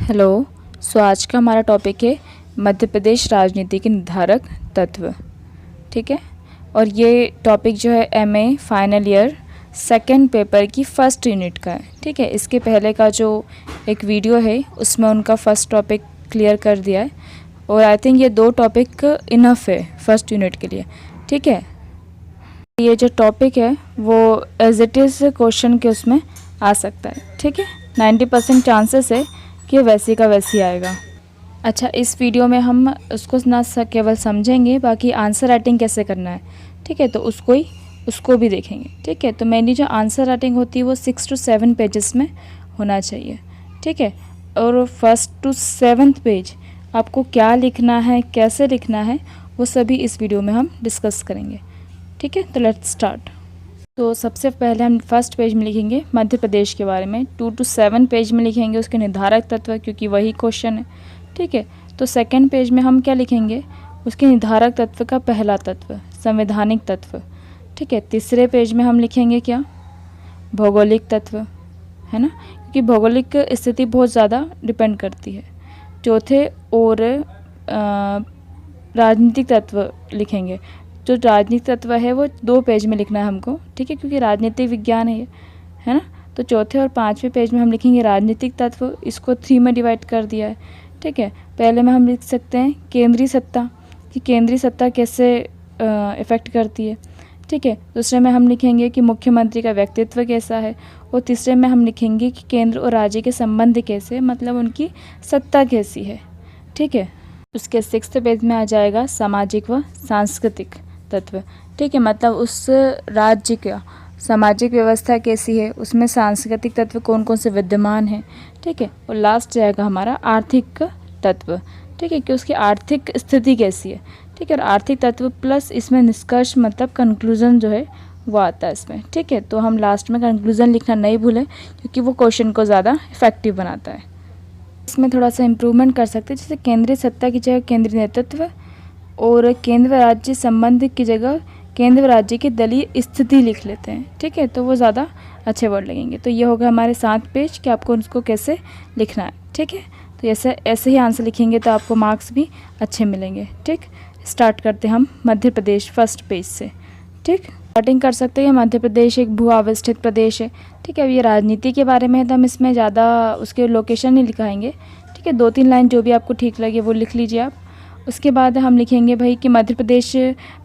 Hello. आज का हमारा टॉपिक है मध्य प्रदेश राजनीति के निर्धारक तत्व। ठीक है, और ये टॉपिक जो है MA final year second paper की फर्स्ट यूनिट का है। ठीक है, इसके पहले का जो एक वीडियो है उसमें उनका फर्स्ट टॉपिक क्लियर कर दिया है और आई थिंक ये 2 टॉपिक इनफ है फर्स्ट यूनिट के लिए। ठीक है, ये जो टॉपिक है वो एज इट इज़ क्वेश्चन के उसमें आ सकता है। ठीक है, 90% चांसेस है कि वैसे का वैसे आएगा। अच्छा, इस वीडियो में हम उसको ना केवल समझेंगे, बाकी आंसर राइटिंग कैसे करना है, ठीक है, तो उसको भी देखेंगे। ठीक है, तो मेनली जो आंसर राइटिंग होती है वो 6 to 7 पेजेस में होना चाहिए। ठीक है, और 1st to 7th पेज आपको क्या लिखना है, कैसे लिखना है, वो सभी इस वीडियो में हम डिस्कस करेंगे। ठीक है, तो लेट्स स्टार्ट। तो सबसे पहले हम फर्स्ट पेज में लिखेंगे मध्य प्रदेश के बारे में। 2 to 7 पेज में लिखेंगे उसके निर्धारक तत्व, क्योंकि वही क्वेश्चन है। ठीक है, तो सेकंड पेज में हम क्या लिखेंगे, उसके निर्धारक तत्व का पहला तत्व संवैधानिक तत्व। ठीक है, तीसरे पेज में हम लिखेंगे क्या, भौगोलिक तत्व, है ना, क्योंकि भौगोलिक स्थिति बहुत ज़्यादा डिपेंड करती है। चौथे और राजनीतिक तत्व लिखेंगे। जो राजनीतिक तत्व है वो 2 पेज में लिखना है हमको। ठीक है, क्योंकि राजनीतिक विज्ञान है ये, है ना। तो चौथे और 5वें पेज में हम लिखेंगे राजनीतिक तत्व। इसको 3 में डिवाइड कर दिया है। ठीक है, पहले में हम लिख सकते हैं केंद्रीय सत्ता, कि केंद्रीय सत्ता कैसे इफ़ेक्ट करती है। ठीक है, दूसरे में हम लिखेंगे कि मुख्यमंत्री का व्यक्तित्व कैसा है, और तीसरे में हम लिखेंगे कि केंद्र और राज्य के संबंध कैसे, मतलब उनकी सत्ता कैसी है। ठीक है, उसके 6th पेज में आ जाएगा सामाजिक व सांस्कृतिक तत्व। ठीक है, मतलब उस राज्य का सामाजिक व्यवस्था कैसी है, उसमें सांस्कृतिक तत्व कौन कौन से विद्यमान हैं। ठीक है, और लास्ट जाएगा हमारा आर्थिक तत्व। ठीक है, कि उसकी आर्थिक स्थिति कैसी है। ठीक है, और आर्थिक तत्व प्लस इसमें निष्कर्ष मतलब कंक्लूजन जो है वो आता है इसमें। ठीक है, तो हम लास्ट में कंक्लूजन लिखना नहीं भूलें, क्योंकि वो क्वेश्चन को ज़्यादा इफेक्टिव बनाता है। इसमें थोड़ा सा इम्प्रूवमेंट कर सकते हैं, जैसे केंद्रीय सत्ता की जगह केंद्रीय नेतृत्व, और केंद्र राज्य संबंध की जगह केंद्र राज्य की दलीय स्थिति लिख लेते हैं। ठीक है, तो वो ज़्यादा अच्छे वर्ड लगेंगे। तो ये होगा हमारे 7 पेज कि आपको उसको कैसे लिखना है। ठीक है, तो ऐसे ही आंसर लिखेंगे तो आपको मार्क्स भी अच्छे मिलेंगे। ठीक, स्टार्ट करते हैं हम मध्य प्रदेश फर्स्ट पेज से। ठीक, स्टार्टिंग कर सकते हैं। मध्य प्रदेश एक भू अवस्थित प्रदेश है। ठीक है, अब ये राजनीति के बारे में है तो हम इसमें ज़्यादा उसके लोकेशन नहीं लिखाएंगे। ठीक है, 2-3 लाइन जो भी आपको ठीक लगे वो लिख लीजिए आप। उसके बाद हम लिखेंगे भाई कि मध्य प्रदेश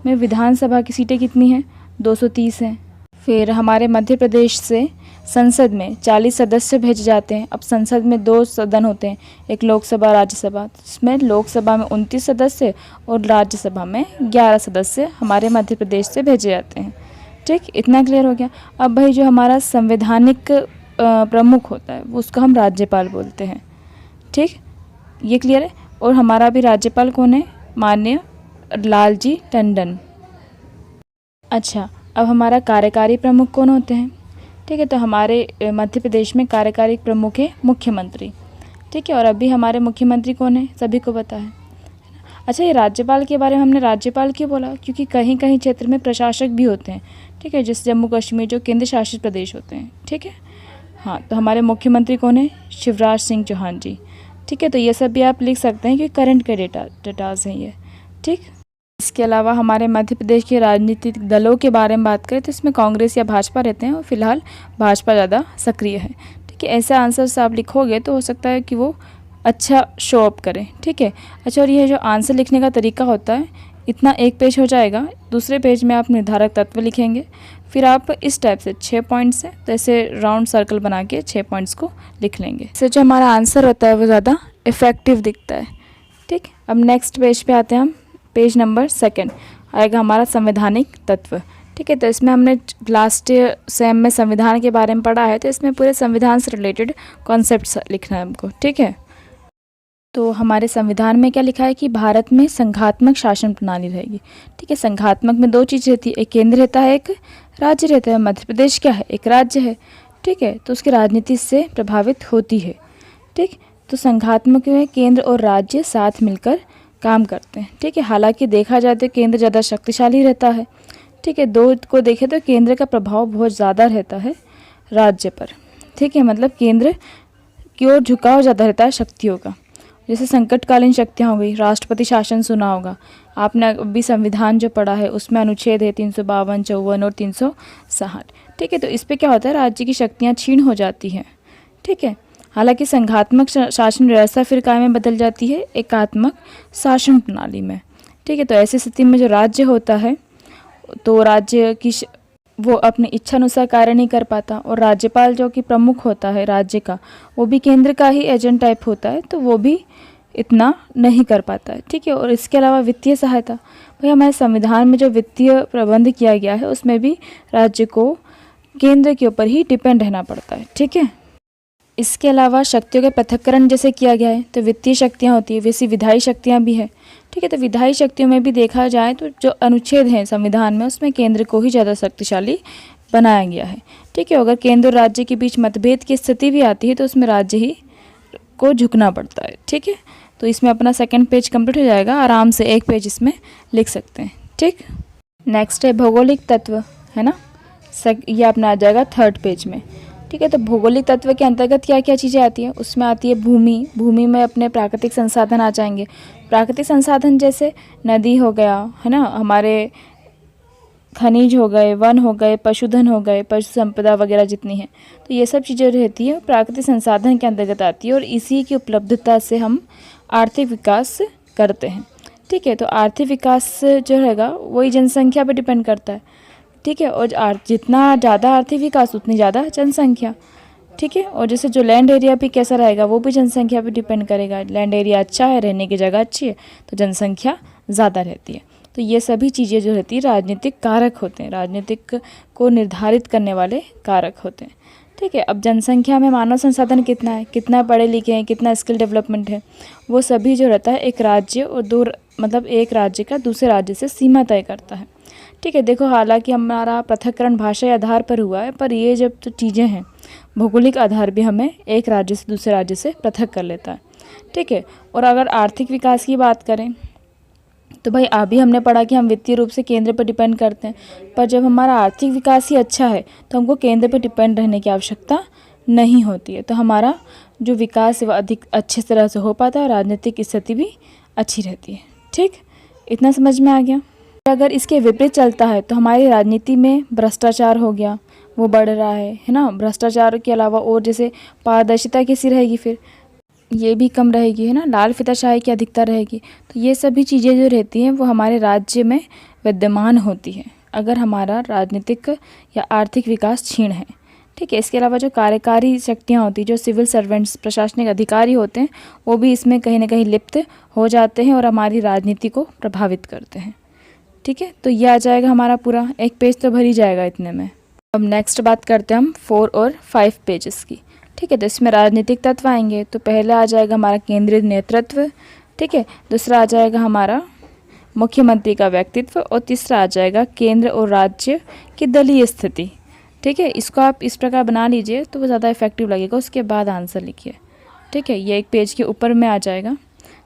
में विधानसभा की सीटें कितनी हैं, 230 हैं। फिर हमारे मध्य प्रदेश से संसद में 40 सदस्य भेजे जाते हैं। अब संसद में 2 सदन होते हैं, एक लोकसभा राज्यसभा। इसमें लोकसभा में 29 सदस्य और राज्यसभा में 11 सदस्य हमारे मध्य प्रदेश से भेजे जाते हैं। ठीक, इतना क्लियर हो गया। अब भाई जो हमारा संवैधानिक प्रमुख होता है वो उसको हम राज्यपाल बोलते हैं। ठीक, ये क्लियर है। और हमारा भी राज्यपाल कौन है, माननीय लालजी टंडन। अच्छा, अब हमारा कार्यकारी प्रमुख कौन होते हैं। ठीक है, तो हमारे मध्य प्रदेश में कार्यकारी प्रमुख है मुख्यमंत्री। ठीक है, और अभी हमारे मुख्यमंत्री कौन है, सभी को पता है। अच्छा, ये राज्यपाल के बारे में हमने राज्यपाल क्यों बोला, क्योंकि कहीं कहीं क्षेत्र में प्रशासक भी होते हैं। ठीक है, जैसे जम्मू कश्मीर जो केंद्र शासित प्रदेश होते हैं। ठीक है, हाँ, तो हमारे मुख्यमंत्री कौन है, शिवराज सिंह चौहान जी। ठीक है, तो ये सब भी आप लिख सकते हैं कि करंट के डेटाज हैं ये। ठीक, इसके अलावा हमारे मध्य प्रदेश के राजनीतिक दलों के बारे में बात करें तो इसमें कांग्रेस या भाजपा रहते हैं, और फिलहाल भाजपा ज़्यादा सक्रिय है। ठीक है, ऐसे आंसर से आप लिखोगे तो हो सकता है कि वो अच्छा शो अप करें। ठीक है, अच्छा, और ये जो आंसर लिखने का तरीका होता है, इतना 1 पेज हो जाएगा। दूसरे पेज में आप निर्धारक तत्व लिखेंगे, फिर आप इस टाइप से 6 पॉइंट्स है तो ऐसे राउंड सर्कल बना के 6 पॉइंट्स को लिख लेंगे। इससे जो हमारा आंसर होता है वो ज़्यादा इफेक्टिव दिखता है। ठीक, अब नेक्स्ट पेज पे आते हैं हम। पेज नंबर 2 आएगा हमारा संवैधानिक तत्व। ठीक है, तो इसमें हमने लास्ट सेम में संविधान के बारे में पढ़ा है, तो इसमें पूरे संविधान से रिलेटेड कॉन्सेप्ट्स लिखना है हमको। ठीक है, तो हमारे संविधान में क्या लिखा है कि भारत में संघात्मक शासन प्रणाली रहेगी। ठीक है, संघात्मक में 2 चीज़ रहती है, एक केंद्र रहता है, एक राज्य रहता है। मध्य प्रदेश क्या है, एक राज्य है। ठीक है, तो उसकी राजनीति से प्रभावित होती है। ठीक, तो संघात्मक में केंद्र और राज्य साथ मिलकर काम करते हैं। ठीक है, हालांकि देखा जाए तो केंद्र ज़्यादा शक्तिशाली रहता है। ठीक है, 2 को देखें तो केंद्र का प्रभाव बहुत ज़्यादा रहता है राज्य पर। ठीक है, मतलब केंद्र की ओर झुकाव ज़्यादा रहता है शक्तियों का। जैसे संकटकालीन शक्तियाँ हो गई, राष्ट्रपति शासन सुना होगा आपने, अभी संविधान जो पढ़ा है उसमें अनुच्छेद है 352, 54 और 360। ठीक है, तो इस पे क्या होता है, राज्य की शक्तियाँ क्षीण हो जाती हैं। ठीक है, हालांकि संघात्मक शासन व्यवस्था फिर काय में बदल जाती है, एकात्मक शासन प्रणाली में। ठीक है, तो ऐसी स्थिति में जो राज्य होता है तो राज्य की वो अपनी इच्छा अनुसार कार्य नहीं कर पाता, और राज्यपाल जो कि प्रमुख होता है राज्य का, वो भी केंद्र का ही एजेंट टाइप होता है, तो वो भी इतना नहीं कर पाता है। ठीक है, और इसके अलावा वित्तीय सहायता, भाई हमारे संविधान में जो वित्तीय प्रबंध किया गया है उसमें भी राज्य को केंद्र के ऊपर ही डिपेंड रहना पड़ता है। ठीक है, इसके अलावा शक्तियों के पृथक्करण जैसे किया गया है, तो वित्तीय शक्तियाँ होती है, वैसी विधायी शक्तियाँ भी है। ठीक है, तो विधायी शक्तियों में भी देखा जाए तो जो अनुच्छेद हैं संविधान में उसमें केंद्र को ही ज़्यादा शक्तिशाली बनाया गया है। ठीक है, अगर केंद्र और राज्य के बीच मतभेद की स्थिति भी आती है तो उसमें राज्य ही को झुकना पड़ता है। ठीक है, तो इसमें अपना सेकंड पेज कंप्लीट हो जाएगा, आराम से एक पेज इसमें लिख सकते हैं। ठीक, नेक्स्ट है भौगोलिक तत्व, है ना, ये अपना आ जाएगा थर्ड पेज में। ठीक है, तो भौगोलिक तत्व के अंतर्गत क्या क्या चीज़ें आती हैं, उसमें आती है भूमि। भूमि में अपने प्राकृतिक संसाधन आ जाएंगे। प्राकृतिक संसाधन जैसे नदी हो गया, है ना, हमारे खनिज हो गए, वन हो गए, पशुधन हो गए, पशु संपदा वगैरह जितनी है, तो ये सब चीज़ें रहती है प्राकृतिक संसाधन के अंतर्गत आती है, और इसी की उपलब्धता से हम आर्थिक विकास करते हैं। ठीक है, तो आर्थिक विकास जो रहेगा वही जनसंख्या पर डिपेंड करता है। ठीक है, और जितना ज़्यादा आर्थिक विकास उतनी ज़्यादा जनसंख्या। ठीक है, और जैसे जो लैंड एरिया भी कैसा रहेगा वो भी जनसंख्या पे डिपेंड करेगा। लैंड एरिया अच्छा है, रहने की जगह अच्छी है, तो जनसंख्या ज़्यादा रहती है। तो ये सभी चीज़ें जो रहती है राजनीतिक कारक होते हैं, राजनीतिक को निर्धारित करने वाले कारक होते हैं। ठीक है, अब जनसंख्या में मानव संसाधन कितना है, कितना पढ़े लिखे हैं, कितना स्किल डेवलपमेंट है, वो सभी जो रहता है एक राज्य और एक राज्य का दूसरे राज्य से सीमा तय करता है। ठीक है, देखो हालांकि हमारा पृथक्करण भाषा आधार पर हुआ है, पर ये जब तो चीज़ें हैं भौगोलिक आधार भी हमें एक राज्य से दूसरे राज्य से पृथक कर लेता है। ठीक है, और अगर आर्थिक विकास की बात करें तो भाई अभी हमने पढ़ा कि हम वित्तीय रूप से केंद्र पर डिपेंड करते हैं, पर जब हमारा आर्थिक विकास ही अच्छा है तो हमको केंद्र पर डिपेंड रहने की आवश्यकता नहीं होती है, तो हमारा जो विकास है वह अधिक अच्छे तरह से हो पाता है, राजनीतिक स्थिति भी अच्छी रहती है। ठीक, इतना समझ में आ गया। अगर इसके विपरीत चलता है तो हमारी राजनीति में भ्रष्टाचार हो गया, वो बढ़ रहा है ना। भ्रष्टाचार के अलावा और जैसे पारदर्शिता कैसी रहेगी, फिर ये भी कम रहेगी, है ना। लाल फीताशाही की अधिकता रहेगी। तो ये सभी चीज़ें जो रहती हैं वो हमारे राज्य में विद्यमान होती है अगर हमारा राजनीतिक या आर्थिक विकास क्षीण है। ठीक है, इसके अलावा जो कार्यकारी शक्तियाँ होती हैं, जो सिविल सर्वेंट्स प्रशासनिक अधिकारी होते हैं, वो भी इसमें कहीं ना कहीं लिप्त हो जाते हैं और हमारी राजनीति को प्रभावित करते हैं। ठीक है, तो ये आ जाएगा हमारा पूरा, एक पेज तो भर ही जाएगा इतने में। अब नेक्स्ट बात करते हैं हम 4 और 5 पेजेस की। ठीक है, तो इसमें राजनीतिक तत्व आएंगे। तो पहला आ जाएगा हमारा केंद्रीय नेतृत्व। ठीक है, दूसरा आ जाएगा हमारा मुख्यमंत्री का व्यक्तित्व, और तीसरा आ जाएगा केंद्र और राज्य की दलीय स्थिति। ठीक है, इसको आप इस प्रकार बना लीजिए तो वो ज़्यादा इफेक्टिव लगेगा। उसके बाद आंसर लिखिए। ठीक है, ये एक पेज के ऊपर में आ जाएगा।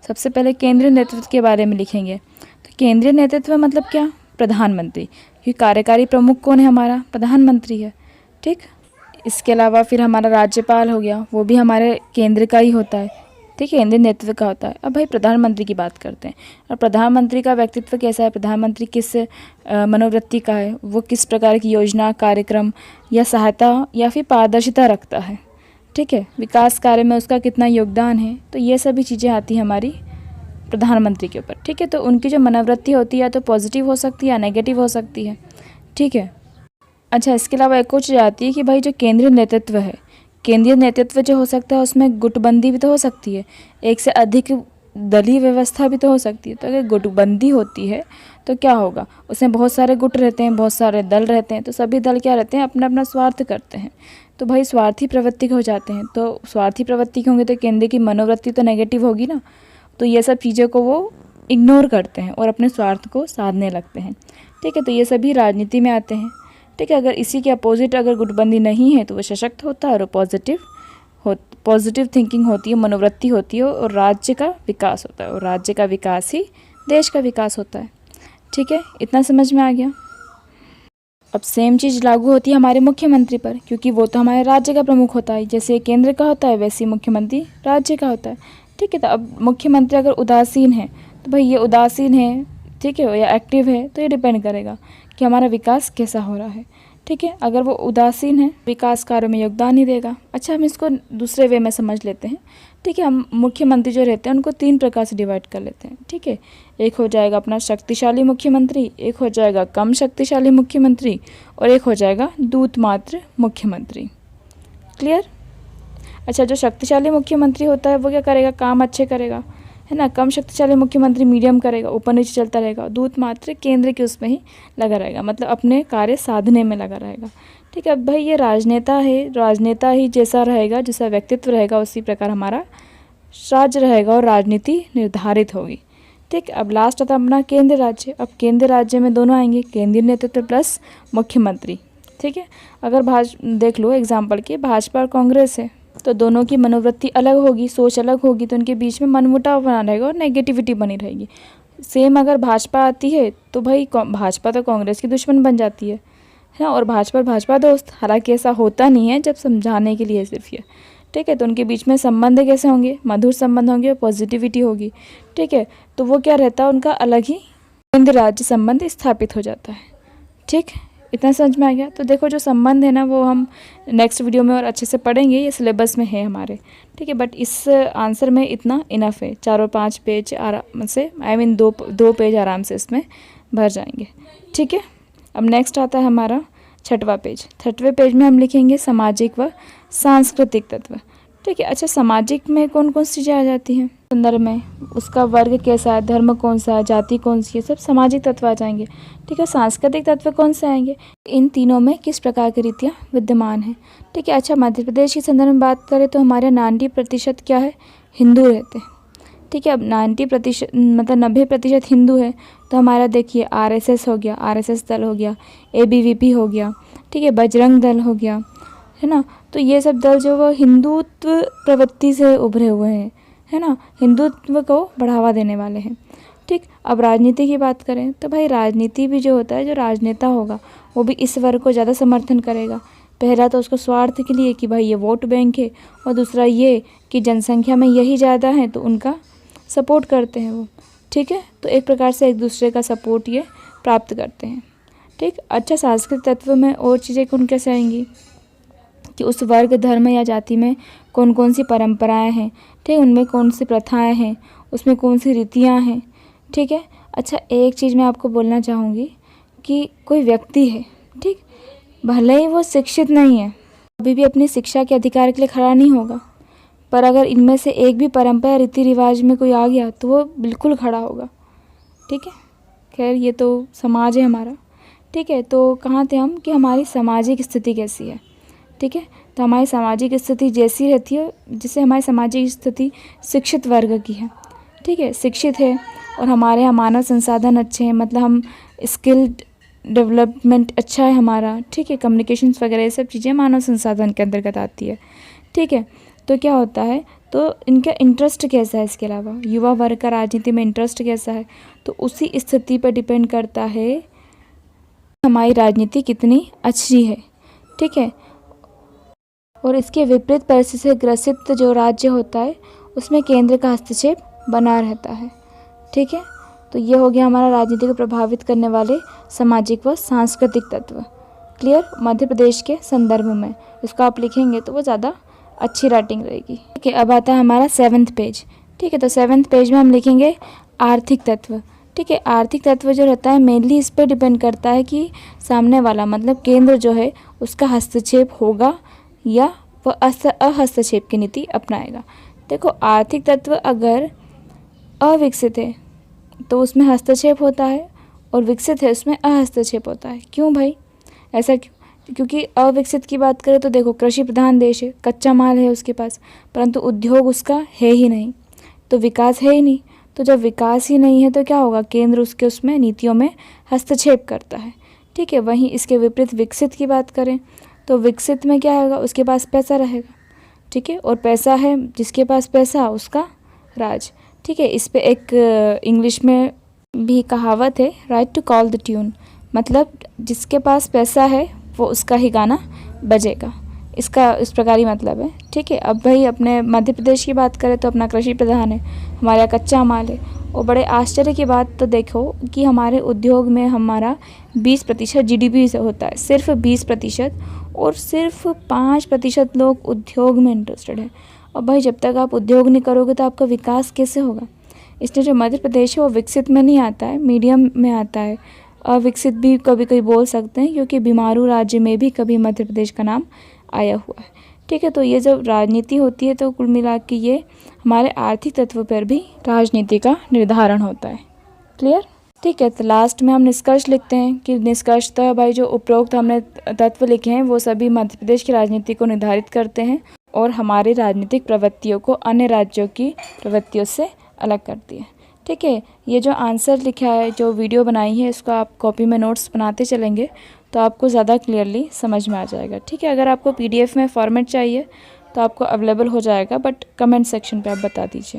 सबसे पहले केंद्रीय नेतृत्व के बारे में लिखेंगे। तो केंद्रीय नेतृत्व मतलब क्या, प्रधानमंत्री, क्योंकि कार्यकारी प्रमुख कौन है, हमारा प्रधानमंत्री है। ठीक, इसके अलावा फिर हमारा राज्यपाल हो गया, वो भी हमारे केंद्र का ही होता है। ठीक है, केंद्रीय नेतृत्व का होता है। अब भाई प्रधानमंत्री की बात करते हैं, और प्रधानमंत्री का व्यक्तित्व कैसा है, प्रधानमंत्री किस मनोवृत्ति का है, वो किस प्रकार की योजना, कार्यक्रम या सहायता या फिर पारदर्शिता रखता है। ठीक है, विकास कार्य में उसका कितना योगदान है, तो ये सभी चीज़ें आती हैं हमारी प्रधानमंत्री के ऊपर। ठीक है, तो उनकी जो मनोवृत्ति होती है तो पॉजिटिव हो सकती है या नेगेटिव हो सकती है। ठीक है, अच्छा, इसके अलावा एक और चीज़ आती है कि भाई जो केंद्रीय नेतृत्व है, केंद्रीय नेतृत्व जो हो सकता है उसमें गुटबंदी भी तो हो सकती है, एक से अधिक दलीय व्यवस्था भी तो हो सकती है। तो अगर गुटबंदी होती है तो क्या होगा, उसमें बहुत सारे गुट रहते हैं, बहुत सारे दल रहते हैं, तो सभी दल क्या रहते हैं, अपना अपना स्वार्थ करते हैं। तो भाई स्वार्थी प्रवृत्ति के हो जाते हैं, तो स्वार्थी प्रवृत्ति के होंगे तो केंद्र की मनोवृत्ति तो नेगेटिव होगी ना। तो ये सब चीज़ों को वो इग्नोर करते हैं और अपने स्वार्थ को साधने लगते हैं। ठीक है, तो ये सभी राजनीति में आते हैं। ठीक है, अगर इसी के अपोजिट अगर गुटबंदी नहीं है तो वो सशक्त होता है और पॉजिटिव थिंकिंग होती है, मनोवृत्ति होती है, और राज्य का विकास होता है, और राज्य का विकास ही देश का विकास होता है। ठीक है, इतना समझ में आ गया। अब सेम चीज़ लागू होती है हमारे मुख्यमंत्री पर, क्योंकि वो तो हमारे राज्य का प्रमुख होता है। जैसे केंद्र का होता है वैसे ही मुख्यमंत्री राज्य का होता है। ठीक है, तो अब मुख्यमंत्री अगर उदासीन है तो भाई ये उदासीन है, ठीक है, या एक्टिव है, तो ये डिपेंड करेगा कि हमारा विकास कैसा हो रहा है। ठीक है, अगर वो उदासीन है, विकास कार्यों में योगदान नहीं देगा। अच्छा, हम इसको दूसरे वे में समझ लेते हैं। ठीक है, हम मुख्यमंत्री जो रहते हैं उनको 3 प्रकार से डिवाइड कर लेते हैं। ठीक है, एक हो जाएगा अपना शक्तिशाली मुख्यमंत्री, एक हो जाएगा कम शक्तिशाली मुख्यमंत्री, और एक हो जाएगा दूत मात्र मुख्यमंत्री। क्लियर? अच्छा, जो शक्तिशाली मुख्यमंत्री होता है वो क्या करेगा, काम अच्छे करेगा, है ना। कम शक्तिशाली मुख्यमंत्री मीडियम करेगा, ऊपर नीचे चलता रहेगा। दूत मात्र केंद्र के उसमें ही लगा रहेगा, मतलब अपने कार्य साधने में लगा रहेगा। ठीक है, अब भाई ये राजनेता है, राजनेता ही जैसा रहेगा, जैसा व्यक्तित्व रहेगा उसी प्रकार हमारा राज्य रहेगा और राजनीति निर्धारित होगी। ठीक, अब लास्ट आता अपना केंद्र राज्य। अब केंद्र राज्य में दोनों आएंगे, केंद्रीय नेतृत्व प्लस मुख्यमंत्री। ठीक है, अगर देख लो एग्जाम्पल की भाजपा और कांग्रेस है तो दोनों की मनोवृत्ति अलग होगी, सोच अलग होगी, तो उनके बीच में मनमुटाव बना रहेगा और नेगेटिविटी बनी रहेगी। सेम अगर भाजपा आती है तो भाई भाजपा तो कांग्रेस की दुश्मन बन जाती है ना, और भाजपा दोस्त। हालांकि ऐसा होता नहीं है, जब समझाने के लिए सिर्फ ये। ठीक है, तो उनके बीच में संबंध कैसे होंगे, मधुर संबंध होंगे, पॉजिटिविटी होगी। ठीक है, तो वो क्या रहता है, उनका अलग ही केंद्र राज्य संबंध स्थापित हो जाता है। ठीक, इतना समझ में आ गया। तो देखो जो संबंध है ना वो हम नेक्स्ट वीडियो में और अच्छे से पढ़ेंगे, ये सिलेबस में है हमारे। ठीक है, बट इस आंसर में इतना इनफ है, 4 और 5 पेज आराम से, दो पेज आराम से इसमें भर जाएंगे। ठीक है, अब नेक्स्ट आता है हमारा 6वां पेज। 6वें पेज में हम लिखेंगे सामाजिक व सांस्कृतिक तत्व। ठीक है, अच्छा सामाजिक में कौन कौन सी चीज़ें आ जाती हैं संदर्भ में, उसका वर्ग कैसा है, धर्म कौन सा है, जाति कौन सी है, सब सामाजिक तत्व आ जाएंगे। ठीक है, सांस्कृतिक तत्व कौन से आएंगे, इन तीनों में किस प्रकार की रीतियाँ विद्यमान हैं। ठीक है, अच्छा मध्य प्रदेश के संदर्भ में बात करें तो हमारे 90% क्या है, हिंदू रहते हैं। ठीक है, अब 90% मतलब 90% हिंदू है, तो हमारा देखिए RSS हो गया, RSS दल हो गया, ABVP हो गया, ठीक है, बजरंग दल हो गया, है ना। तो ये सब दल जो वो हिंदुत्व प्रवृत्ति से उभरे हुए हैं, है ना, हिंदुत्व को बढ़ावा देने वाले हैं। ठीक, अब राजनीति की बात करें तो भाई राजनीति भी जो होता है, जो राजनेता होगा वो भी इस वर्ग को ज़्यादा समर्थन करेगा। पहला तो उसको स्वार्थ के लिए कि भाई ये वोट बैंक है, और दूसरा ये कि जनसंख्या में यही ज़्यादा है तो उनका सपोर्ट करते हैं वो। ठीक है, तो एक प्रकार से एक दूसरे का सपोर्ट ये प्राप्त करते हैं। ठीक, अच्छा सांस्कृतिक तत्व में और चीज़ें कौन कैसे आएंगी कि उस वर्ग, धर्म या जाति में कौन कौन सी परंपराएं हैं, ठीक, उनमें कौन सी प्रथाएं हैं, उसमें कौन सी रीतियाँ हैं। ठीक है, अच्छा एक चीज़ मैं आपको बोलना चाहूँगी कि कोई व्यक्ति है, ठीक, भले ही वो शिक्षित नहीं है, कभी भी अपनी शिक्षा के अधिकार के लिए खड़ा नहीं होगा, पर अगर इनमें से एक भी परंपरा रीति रिवाज में कोई आ गया तो वो बिल्कुल खड़ा होगा। ठीक है, खैर ये तो समाज है हमारा। ठीक है, तो कहाँ थे हम कि हमारी सामाजिक स्थिति कैसी है। ठीक है, तो हमारी सामाजिक स्थिति जैसी रहती है, जिससे हमारी सामाजिक स्थिति शिक्षित वर्ग की है। ठीक है, शिक्षित है और हमारे यहाँ मानव संसाधन अच्छे हैं, मतलब हम स्किल्ड डेवलपमेंट अच्छा है हमारा। ठीक है, कम्युनिकेशंस वगैरह ये सब चीज़ें मानव संसाधन के अंतर्गत आती है। ठीक है, तो क्या होता है, तो इनका इंटरेस्ट कैसा है, इसके अलावा युवा वर्ग का राजनीति में इंटरेस्ट कैसा है, तो उसी स्थिति पर डिपेंड करता है हमारी राजनीति कितनी अच्छी है। ठीक है, और इसके विपरीत परिस्थिति से ग्रसित जो राज्य होता है उसमें केंद्र का हस्तक्षेप बना रहता है। ठीक है, तो ये हो गया हमारा राजनीति को प्रभावित करने वाले सामाजिक व सांस्कृतिक तत्व। क्लियर, मध्य प्रदेश के संदर्भ में इसको आप लिखेंगे तो वो ज़्यादा अच्छी राइटिंग रहेगी। ठीक है, अब आता है हमारा 7वां पेज। ठीक है, तो 7वां पेज में हम लिखेंगे आर्थिक तत्व। ठीक है, आर्थिक तत्व जो रहता है मेनली इस पर डिपेंड करता है कि सामने वाला मतलब केंद्र जो है उसका हस्तक्षेप होगा या वह अहस्तक्षेप की नीति अपनाएगा। देखो आर्थिक तत्व अगर अविकसित है तो उसमें हस्तक्षेप होता है, और विकसित है उसमें अहस्तक्षेप होता है। क्यों भाई, ऐसा क्यों? क्योंकि अविकसित की बात करें तो देखो कृषि प्रधान देश है, कच्चा माल है उसके पास, परंतु उद्योग उसका है ही नहीं, तो विकास है ही नहीं। तो जब विकास ही नहीं है तो क्या होगा, केंद्र उसके उसमें नीतियों में हस्तक्षेप करता है। ठीक है, वहीं इसके विपरीत विकसित की बात करें तो विकसित में क्या होगा, उसके पास पैसा रहेगा। ठीक है, और पैसा है, जिसके पास पैसा उसका राज। ठीक है, इस पे एक इंग्लिश में भी कहावत है, right to call the tune, मतलब जिसके पास पैसा है वो उसका ही गाना बजेगा, इसका इस प्रकार ही मतलब है। ठीक है, अब भाई अपने मध्य प्रदेश की बात करें तो अपना कृषि प्रधान है, हमारे यहाँ कच्चा माल है। और बड़े आश्चर्य की बात तो देखो कि हमारे उद्योग में हमारा 20% GDP से होता है, सिर्फ 20%, और सिर्फ 5% लोग उद्योग में इंटरेस्टेड है। और भाई जब तक आप उद्योग नहीं करोगे तो आपका विकास कैसे होगा। इसलिए जो मध्य प्रदेश है वो विकसित में नहीं आता है, मीडियम में आता है। अविकसित भी कभी कभी बोल सकते हैं, क्योंकि बीमारू राज्य में भी कभी मध्य प्रदेश का नाम आया हुआ है। ठीक है, तो ये जब राजनीति होती है तो कुल मिला के ये हमारे आर्थिक तत्व पर भी राजनीति का निर्धारण होता है। क्लियर। ठीक है, तो लास्ट में हम निष्कर्ष लिखते हैं कि निष्कर्षतः भाई जो उपरोक्त हमने तत्व लिखे हैं वो सभी मध्य प्रदेश की राजनीति को निर्धारित करते हैं और हमारी राजनीतिक प्रवृत्तियों को अन्य राज्यों की प्रवृत्तियों से अलग करती है। ठीक है, ये जो आंसर लिखा है, जो वीडियो बनाई है, इसको आप कॉपी में नोट्स बनाते चलेंगे तो आपको ज़्यादा क्लियरली समझ में आ जाएगा। ठीक है, अगर आपको PDF में फॉर्मेट चाहिए तो आपको अवेलेबल हो जाएगा, बट कमेंट सेक्शन पे आप बता दीजिए।